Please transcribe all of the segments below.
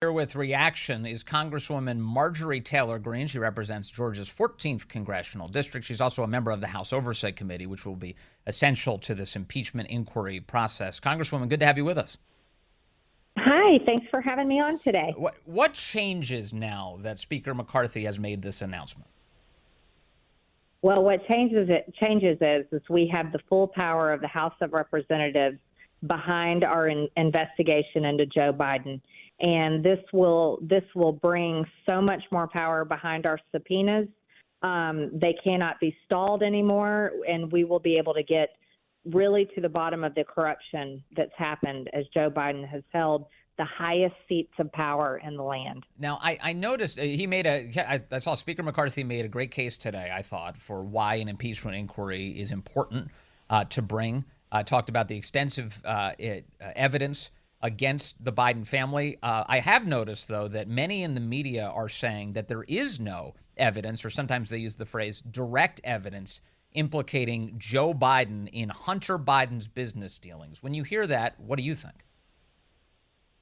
Here with reaction is Congresswoman Marjorie Taylor Greene. She represents Georgia's 14th Congressional District. She's also a member of the House Oversight Committee, which will be essential to this impeachment inquiry process. Congresswoman, good to have you with us. Hi, thanks for having me on today. What changes now that Speaker McCarthy has made this announcement? Well, what changes is we have the full power of the House of Representatives behind our investigation into Joe Biden. And this will bring so much more power behind our subpoenas. They cannot be stalled anymore, and we will be able to get really to the bottom of the corruption that's happened as Joe Biden has held the highest seats of power in the land. Now, I noticed I saw Speaker McCarthy made a great case today, I thought, for why an impeachment inquiry is important to bring. Talked about the extensive evidence against the Biden family. I have noticed, though, that many in the media are saying that there is no evidence, or sometimes they use the phrase direct evidence, implicating Joe Biden in Hunter Biden's business dealings. When you hear that, what do you think?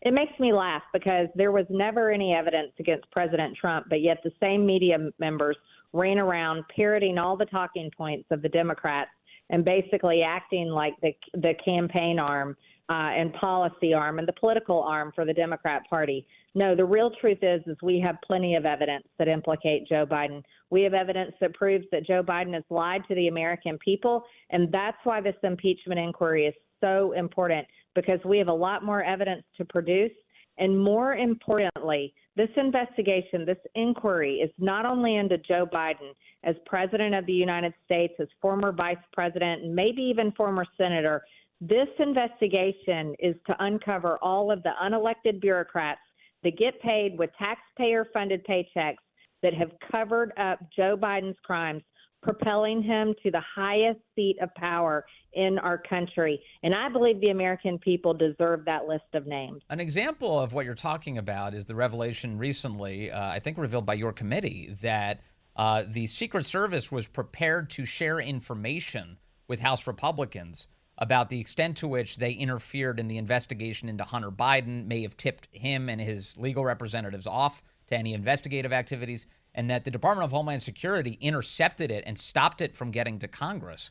It makes me laugh because there was never any evidence against President Trump, but yet the same media members ran around parroting all the talking points of the Democrats and basically acting like the campaign arm and policy arm and the political arm for the Democrat Party. No, the real truth is we have plenty of evidence that implicate Joe Biden. We have evidence that proves that Joe Biden has lied to the American people, and that's why this impeachment inquiry is so important, because we have a lot more evidence to produce. And more importantly, this investigation, this inquiry is not only into Joe Biden as president of the United States, as former vice president, and maybe even former senator. This investigation is to uncover all of the unelected bureaucrats that get paid with taxpayer-funded paychecks that have covered up Joe Biden's crimes, propelling him to the highest seat of power in our country. And I believe the American people deserve that list of names. An example of what you're talking about is the revelation recently, I think revealed by your committee, that the Secret Service was prepared to share information with House Republicans about the extent to which they interfered in the investigation into Hunter Biden, may have tipped him and his legal representatives off to any investigative activities, and that the Department of Homeland Security intercepted it and stopped it from getting to Congress.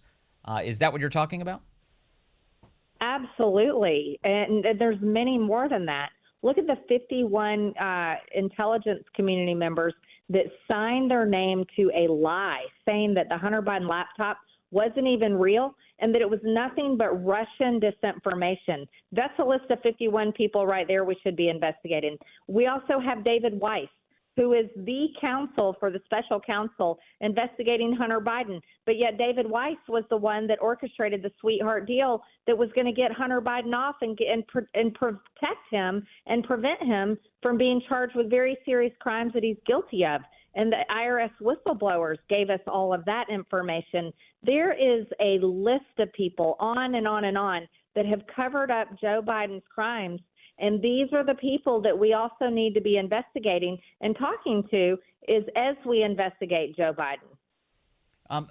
Is that what you're talking about? Absolutely. And there's many more than that. Look at the 51 intelligence community members that signed their name to a lie saying that the Hunter Biden laptop wasn't even real and that it was nothing but Russian disinformation. That's a list of 51 people right there we should be investigating. We also have David Weiss, who is the counsel for the special counsel investigating Hunter Biden. But yet David Weiss was the one that orchestrated the sweetheart deal that was going to get Hunter Biden off and protect him and prevent him from being charged with very serious crimes that he's guilty of. And the IRS whistleblowers gave us all of that information. There is a list of people on and on and on that have covered up Joe Biden's crimes. And these are the people that we also need to be investigating and talking to as we investigate Joe Biden.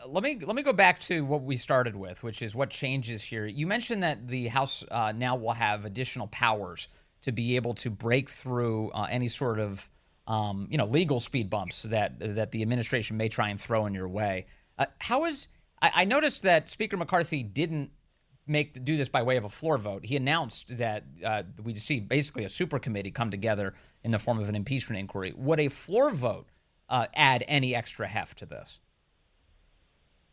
Let me go back to what we started with, which is what changes here. You mentioned that the House now will have additional powers to be able to break through any sort of legal speed bumps that the administration may try and throw in your way. I noticed that Speaker McCarthy didn't do this by way of a floor vote. He announced that we see basically a super committee come together in the form of an impeachment inquiry. Would a floor vote add any extra heft to this?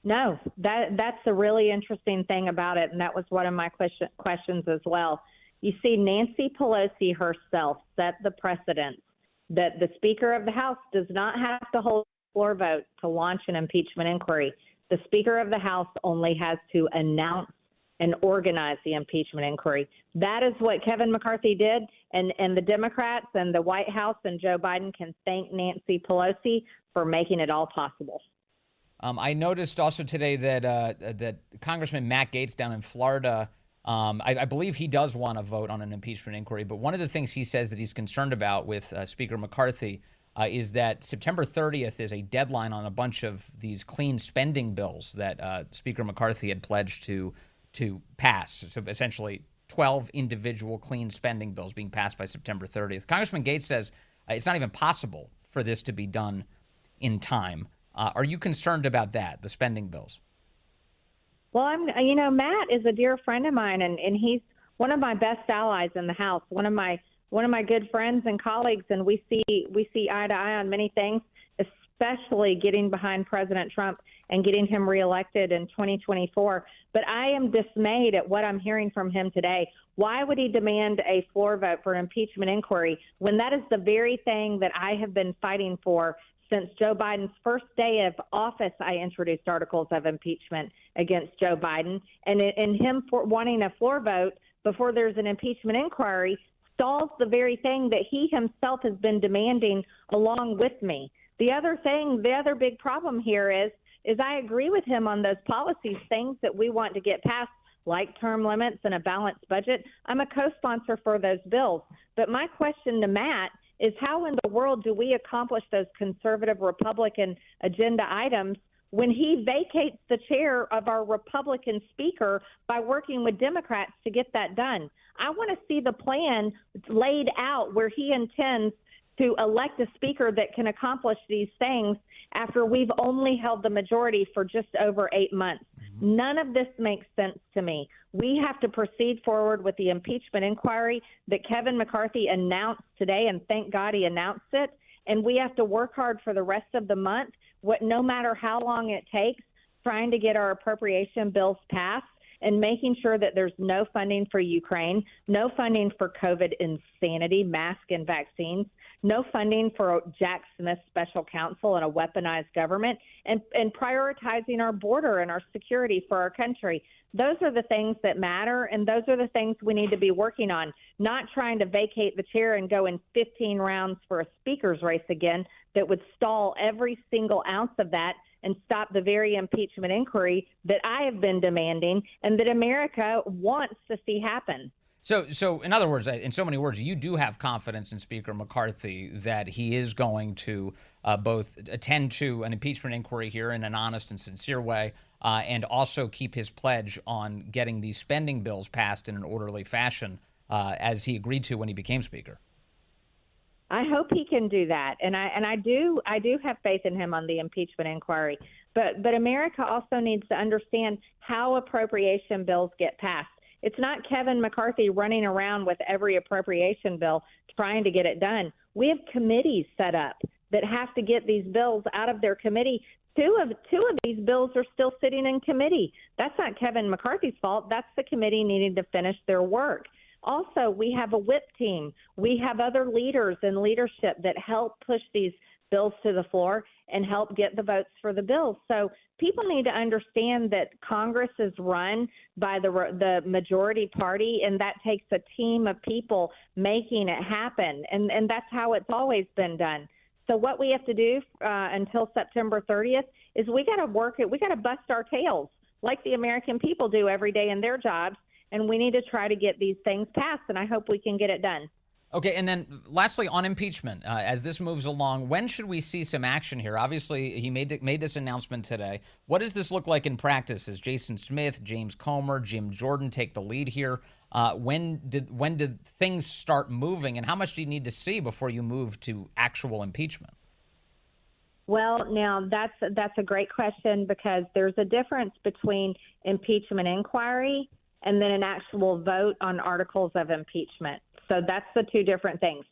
No, that's a really interesting thing about it, and that was one of my questions as well. You see, Nancy Pelosi herself set the precedent that the Speaker of the House does not have to hold a floor vote to launch an impeachment inquiry. The Speaker of the House only has to announce and organize the impeachment inquiry. That is what Kevin McCarthy did, and the Democrats and the White House and Joe Biden can thank Nancy Pelosi for making it all possible. I noticed also today that Congressman Matt Gaetz down in Florida, I believe he does want to vote on an impeachment inquiry, but one of the things he says that he's concerned about with Speaker McCarthy is that September 30th is a deadline on a bunch of these clean spending bills that Speaker McCarthy had pledged to pass. So essentially 12 individual clean spending bills being passed by September 30th. Congressman Gates says it's not even possible for this to be done in time. Are you concerned about that, the spending bills? Well, Matt is a dear friend of mine, and he's one of my best allies in the House, one of my good friends and colleagues, and we see eye to eye on many things, especially getting behind President Trump and getting him reelected in 2024. But I am dismayed at what I'm hearing from him today. Why would he demand a floor vote for an impeachment inquiry when that is the very thing that I have been fighting for since Joe Biden's first day of office? I introduced articles of impeachment against Joe Biden, and him for wanting a floor vote before there's an impeachment inquiry stalls the very thing that he himself has been demanding along with me. The other big problem here is I agree with him on those policies, things that we want to get passed, like term limits and a balanced budget. I'm a co-sponsor for those bills. But my question to Matt is, how in the world do we accomplish those conservative Republican agenda items when he vacates the chair of our Republican speaker by working with Democrats to get that done? I want to see the plan laid out where he intends to elect a speaker that can accomplish these things after we've only held the majority for just over 8 months. None of this makes sense to me. We have to proceed forward with the impeachment inquiry that Kevin McCarthy announced today, and thank God he announced it. And we have to work hard for the rest of the month, no matter how long it takes, trying to get our appropriation bills passed and making sure that there's no funding for Ukraine, no funding for COVID insanity, masks and vaccines, no funding for Jack Smith's special counsel and a weaponized government, and prioritizing our border and our security for our country. Those are the things that matter, and those are the things we need to be working on, not trying to vacate the chair and go in 15 rounds for a speaker's race again that would stall every single ounce of that and stop the very impeachment inquiry that I have been demanding and that America wants to see happen. So in other words, in so many words, you do have confidence in Speaker McCarthy that he is going to both attend to an impeachment inquiry here in an honest and sincere way, and also keep his pledge on getting these spending bills passed in an orderly fashion, as he agreed to when he became Speaker. I hope he can do that, and I do have faith in him on the impeachment inquiry. But America also needs to understand how appropriation bills get passed. It's not Kevin McCarthy running around with every appropriation bill trying to get it done. We have committees set up that have to get these bills out of their committee. Two of these bills are still sitting in committee. That's not Kevin McCarthy's fault. That's the committee needing to finish their work. Also, we have a whip team. We have other leaders in leadership that help push these bills to the floor and help get the votes for the bills. So people need to understand that Congress is run by the majority party, and that takes a team of people making it happen. And that's how it's always been done. So what we have to do until September 30th is we got to work it. We got to bust our tails like the American people do every day in their jobs. And we need to try to get these things passed, and I hope we can get it done. Okay, and then lastly, on impeachment, as this moves along, when should we see some action here? Obviously, he made this announcement today. What does this look like in practice? Is Jason Smith, James Comer, Jim Jordan take the lead here? When did things start moving, and how much do you need to see before you move to actual impeachment? Well, now that's a great question, because there's a difference between impeachment inquiry and then an actual vote on articles of impeachment. So that's the two different things.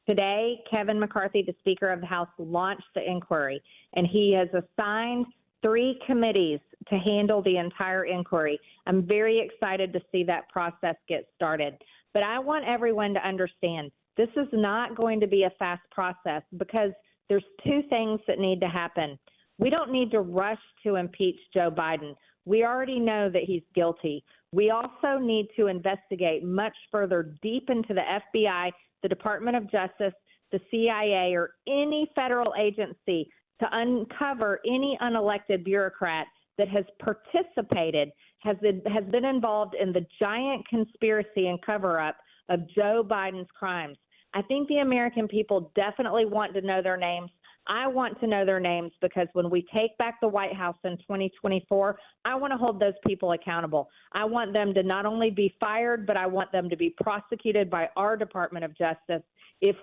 Today, Kevin McCarthy, the Speaker of the House, launched the inquiry, and he has assigned 3 committees to handle the entire inquiry. I'm very excited to see that process get started. But I want everyone to understand this is not going to be a fast process, because there's 2 things that need to happen. We don't need to rush to impeach Joe Biden. We already know that he's guilty. We also need to investigate much further deep into the FBI, the Department of Justice, the CIA, or any federal agency to uncover any unelected bureaucrat that has participated, has been involved in the giant conspiracy and cover-up of Joe Biden's crimes. I think the American people definitely want to know their names. I want to know their names because when we take back the White House in 2024, I want to hold those people accountable. I want them to not only be fired, but I want them to be prosecuted by our Department of Justice if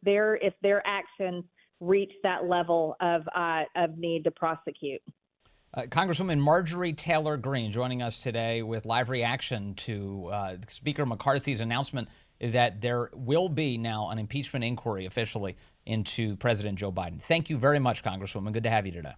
their actions reach that level of need to prosecute. Congresswoman Marjorie Taylor Greene joining us today with live reaction to Speaker McCarthy's announcement that there will be now an impeachment inquiry officially into President Joe Biden. Thank you very much, Congresswoman. Good to have you today.